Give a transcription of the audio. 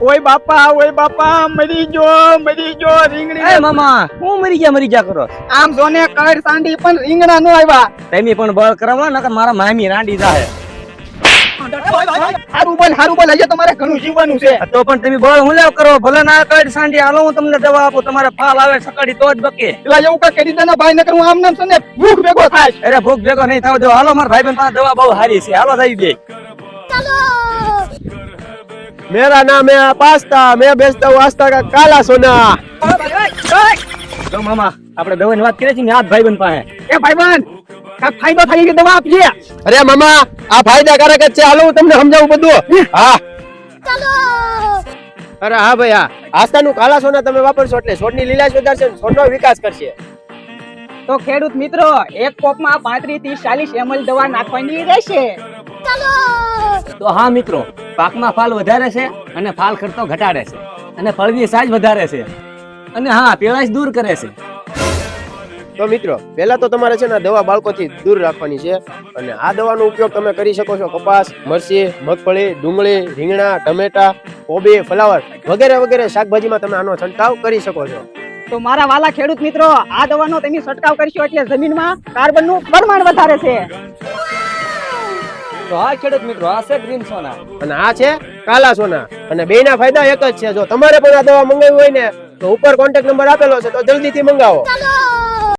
ઓય બાપા મરી જો રીંગણી એ મામા હું મરી ગયા કરો આમ જોને કડ સાંડી પણ રીંગણા નો આવ્યા તમે પણ બળ કરાવો નકર મારા મામી રાંડી જાહે હારું બોલ હજે તમારે ઘણું જીવવાનું છે તો પણ તમે બળ હું લેવ કરો ભલે ના કડ સાંડી હાલો હું તમને દવા આપું તમારે ફાલ આવે સકાડી તો જ બકે પેલા એવું કઈ કરી દેના ભાઈ નકર હું આમ નામ છે ને ભૂખ ભેગો થાય અરે ભૂખ ભેગો નહીં થાવ દો હાલો મારા ભાઈબંધ પાસે દવા બહુ સારી છે હાલો થઈ દે मेरा नाम है पास्ता मैं बेचता हूँ आस्था का काला सोना તો મામા આપણે દવાની વાત કરીએ છીએ ને આ ભાઈબંધ પાસે એ ભાઈબંધ કા ફાયદો થાય કે દવા આપજે અરે મામા આ ફાયદાકારક જ છે હાલો હું તમને સમજાવું બધું હા અરે હા ભાઈ હા આસ્થાનું કાલા સોના તમે વાપરશો એટલે છોડની લીલાશ વધારશે અને છોડનો વિકાસ કરશે તો ખેડૂત મિત્રો એક કોપમાં 35 થી 40 ml દવા નાખવાની રહેશે તો હા મિત્રો પાકમાં ફાલ વધારે છે અને ફાલ ખર્ચો ઘટાડે છે અને ફળની સાઈઝ વધારે છે અને હા પીળાશ દૂર કરે છે તો મિત્રો પહેલા તો તમારે છે ને દવા બાળકોથી દૂર રાખવાની છે અને આ દવાનો ઉપયોગ તમે કરી શકો છો કપાસ મરચી મગફળી ડુંગળી રીંગણા ટમેટા કોબી ફ્લાવર વગેરે વગેરે શાકભાજીમાં તમે આનો છંટકાવ કરી શકો છો તો મારા વાલા ખેડૂત મિત્રો આ દવાનો તમે છંટકાવ કરશો એટલે જમીનમાં કાર્બનનું પ્રમાણ વધારે છે તો હા ખેડૂત મિત્રો આ છે ગ્રીન સોના અને આ છે કાલા સોના અને બેયના ફાયદા એક જ છે જો તમારે પણ આ દવા મંગાવી હોય ને તો ઉપર કોન્ટેક્ટ નંબર આપેલો છે તો જલ્દીથી મંગાવો